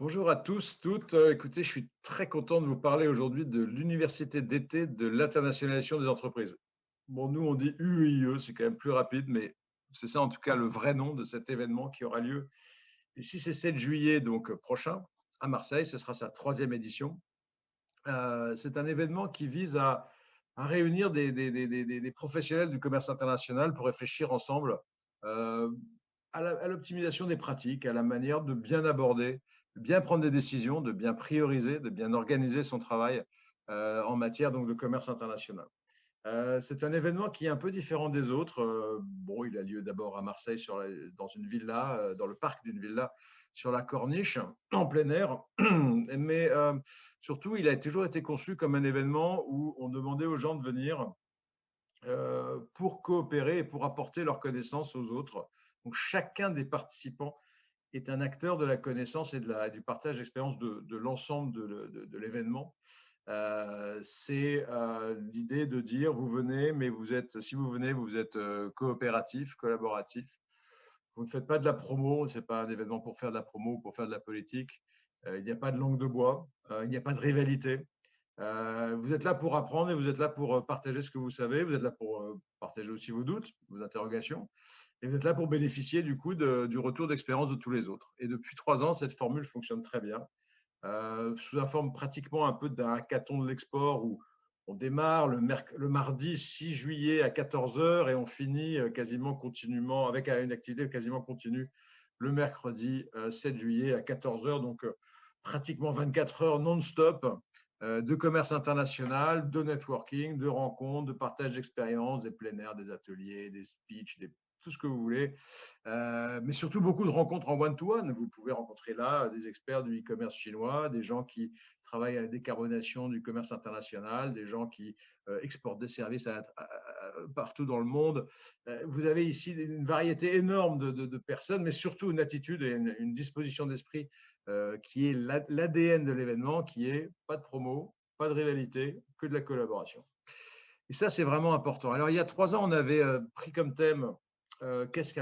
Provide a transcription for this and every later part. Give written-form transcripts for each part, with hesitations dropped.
Bonjour à tous, toutes. Écoutez, je suis très content de vous parler aujourd'hui de l'université d'été de l'internationalisation des entreprises. Bon, nous, on dit UIE, c'est quand même plus rapide, mais c'est ça en tout cas le vrai nom de cet événement qui aura lieu les 6 et 7 juillet donc, prochain à Marseille. Ce sera sa troisième édition. C'est un événement qui vise à réunir des professionnels du commerce international pour réfléchir ensemble euh, à l'optimisation des pratiques, à la manière de bien aborder, de bien prendre des décisions, de bien prioriser, de bien organiser son travail en matière donc, de commerce international. C'est un événement qui est un peu différent des autres. Bon, il a lieu d'abord à Marseille, dans une villa, dans le parc d'une villa sur la Corniche, en plein air. Mais surtout, il a toujours été conçu comme un événement où on demandait aux gens de venir pour coopérer et pour apporter leurs connaissances aux autres. Donc, chacun des participants est un acteur de la connaissance et du partage d'expérience de l'ensemble de l'événement. C'est l'idée de dire vous venez, mais si vous venez, vous êtes coopératif, collaboratif. Vous ne faites pas de la promo, ce n'est pas un événement pour faire de la promo ou pour faire de la politique. Il n'y a pas de langue de bois, il n'y a pas de rivalité. Vous êtes là pour apprendre et vous êtes là pour partager ce que vous savez. Vous êtes là pour partager aussi vos doutes, vos interrogations. Et vous êtes là pour bénéficier du coup du retour d'expérience de tous les autres. Et depuis 3 ans, cette formule fonctionne très bien. Sous la forme pratiquement un peu d'un hackathon de l'export où on démarre le mardi 6 juillet à 14 heures et on finit quasiment continuellement avec une activité quasiment continue le mercredi 7 juillet à 14 heures. Donc, pratiquement 24 heures non-stop de commerce international, de networking, de rencontres, de partage d'expériences, des plein air, des ateliers, des speeches, tout ce que vous voulez. Mais surtout beaucoup de rencontres en one-to-one. Vous pouvez rencontrer là des experts du e-commerce chinois, des gens qui travaillent à la décarbonation du commerce international, des gens qui exportent des services partout dans le monde. Vous avez ici une variété énorme de personnes, mais surtout une attitude et une disposition d'esprit qui est l'ADN de l'événement, qui est pas de promo, pas de rivalité, que de la collaboration. Et ça, c'est vraiment important. Alors, il y a 3 ans, on avait pris comme thème qu'est-ce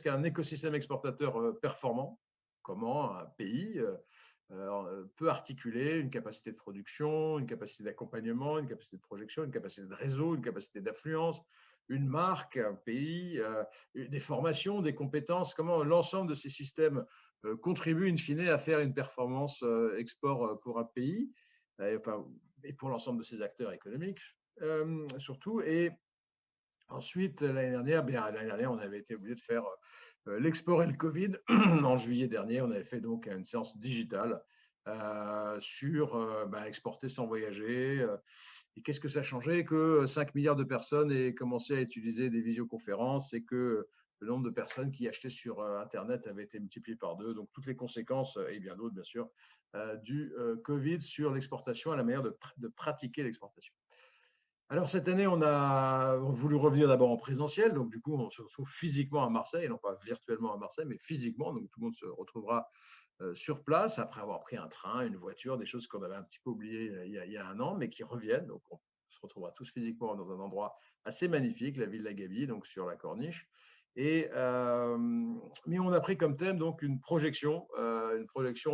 qu'un écosystème exportateur performant? Comment un pays peut articuler une capacité de production, une capacité d'accompagnement, une capacité de projection, une capacité de réseau, une capacité d'influence, une marque, un pays, des formations, des compétences, comment l'ensemble de ces systèmes contribue in fine à faire une performance export pour un pays, enfin, et pour l'ensemble de ses acteurs économiques surtout. Et ensuite, l'année dernière, on avait été obligé de faire l'export et le Covid. En juillet dernier, on avait fait donc une séance digitale sur exporter sans voyager. Et qu'est-ce que ça a changé? Que 5 milliards de personnes aient commencé à utiliser des visioconférences et que le nombre de personnes qui achetaient sur Internet avait été multiplié par 2. Donc, toutes les conséquences, et bien d'autres, bien sûr, du Covid sur l'exportation et la manière de pratiquer l'exportation. Alors, cette année, on a voulu revenir d'abord en présentiel. Donc, du coup, on se retrouve physiquement à Marseille, non pas virtuellement à Marseille, mais physiquement. Donc, tout le monde se retrouvera sur place après avoir pris un train, une voiture, des choses qu'on avait un petit peu oubliées il y a un an, mais qui reviennent. Donc, on se retrouvera tous physiquement dans un endroit assez magnifique, la ville d'Agabi, donc sur la Corniche. Mais on a pris comme thème donc une projection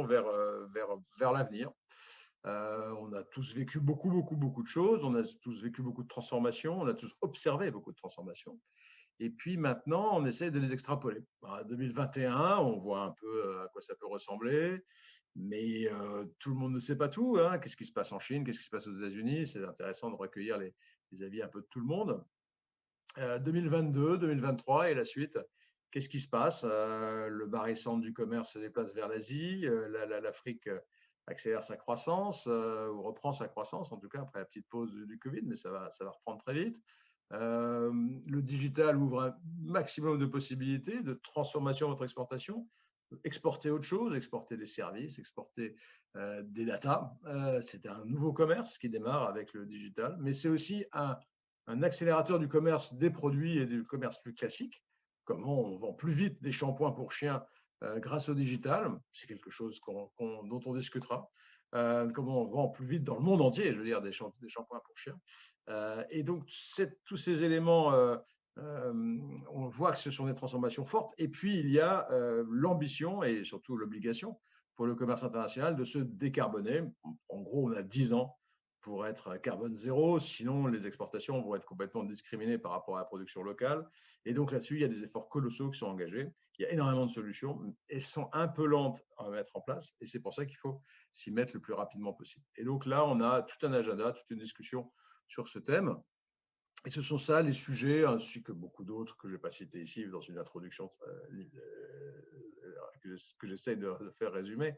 vers l'avenir. On a tous vécu beaucoup, beaucoup, beaucoup de choses. On a tous vécu beaucoup de transformations. On a tous observé beaucoup de transformations. Et puis maintenant, on essaie de les extrapoler. En 2021, on voit un peu à quoi ça peut ressembler, mais tout le monde ne sait pas tout. Hein. Qu'est-ce qui se passe en Chine? Qu'est-ce qui se passe aux États-Unis? C'est intéressant de recueillir les avis un peu de tout le monde. 2022, 2023 et la suite. Qu'est-ce qui se passe? Le barycentre du commerce se déplace vers l'Asie. L'Afrique accélère sa croissance ou reprend sa croissance, en tout cas après la petite pause du Covid, mais ça va reprendre très vite. Le digital ouvre un maximum de possibilités de transformation de votre exportation, exporter autre chose, exporter des services, exporter des datas. C'est un nouveau commerce qui démarre avec le digital, mais c'est aussi un accélérateur du commerce des produits et du commerce plus classique. Comment on vend plus vite des shampoings pour chiens grâce au digital, c'est quelque chose dont on discutera. Comment on vend plus vite dans le monde entier, je veux dire, des shampoings pour chiens. Et donc, tous ces éléments, on voit que ce sont des transformations fortes. Et puis, il y a l'ambition et surtout l'obligation pour le commerce international de se décarboner. En gros, on a 10 ans pour être carbone zéro, sinon les exportations vont être complètement discriminées par rapport à la production locale. Et donc là-dessus, il y a des efforts colossaux qui sont engagés. Il y a énormément de solutions. Elles sont un peu lentes à mettre en place et c'est pour ça qu'il faut s'y mettre le plus rapidement possible. Et donc là, on a tout un agenda, toute une discussion sur ce thème. Et ce sont ça les sujets, ainsi que beaucoup d'autres que je ne vais pas citer ici dans une introduction que j'essaie de faire résumer.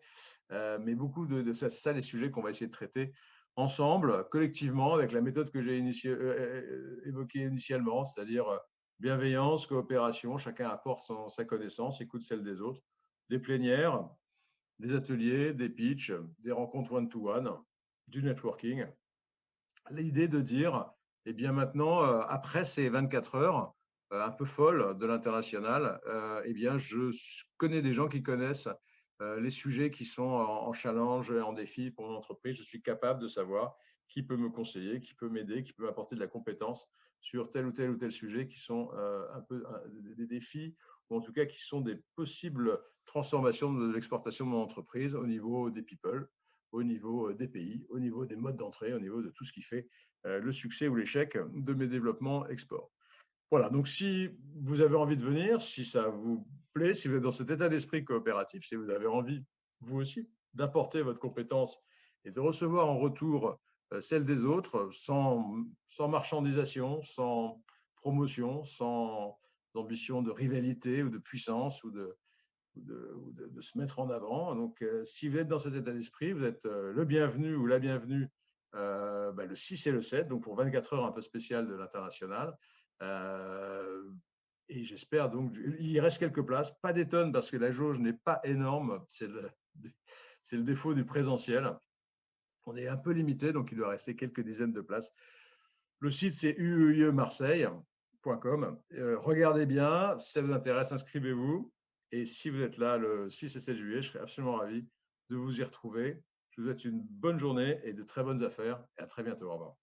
Mais beaucoup de ça, c'est ça les sujets qu'on va essayer de traiter ensemble, collectivement, avec la méthode que j'ai évoquée initialement, c'est-à-dire bienveillance, coopération, chacun apporte sa connaissance, écoute celle des autres, des plénières, des ateliers, des pitchs, des rencontres one-to-one, du networking. L'idée de dire, eh bien maintenant, après ces 24 heures un peu folles de l'international, eh bien je connais des gens qui connaissent les sujets qui sont en challenge, en défi pour mon entreprise. Je suis capable de savoir qui peut me conseiller, qui peut m'aider, qui peut m'apporter de la compétence sur tel ou tel sujet qui sont un peu des défis ou en tout cas qui sont des possibles transformations de l'exportation de mon entreprise au niveau des people, au niveau des pays, au niveau des modes d'entrée, au niveau de tout ce qui fait le succès ou l'échec de mes développements export. Voilà, donc si vous avez envie de venir, si ça vous plaît, si vous êtes dans cet état d'esprit coopératif, si vous avez envie, vous aussi, d'apporter votre compétence et de recevoir en retour celle des autres, sans marchandisation, sans promotion, sans ambition de rivalité ou de puissance ou de se mettre en avant. Donc, si vous êtes dans cet état d'esprit, vous êtes le bienvenu ou la bienvenue le 6 et le 7, donc pour 24 heures un peu spéciales de l'international. Et j'espère donc, il reste quelques places, pas des tonnes parce que la jauge n'est pas énorme, c'est le défaut du présentiel. On est un peu limité, donc il doit rester quelques dizaines de places. Le site, c'est uemarseille.com. Regardez bien, si ça vous intéresse, inscrivez-vous. Et si vous êtes là le 6 et 7 juillet, je serai absolument ravi de vous y retrouver. Je vous souhaite une bonne journée et de très bonnes affaires. Et à très bientôt. Au revoir.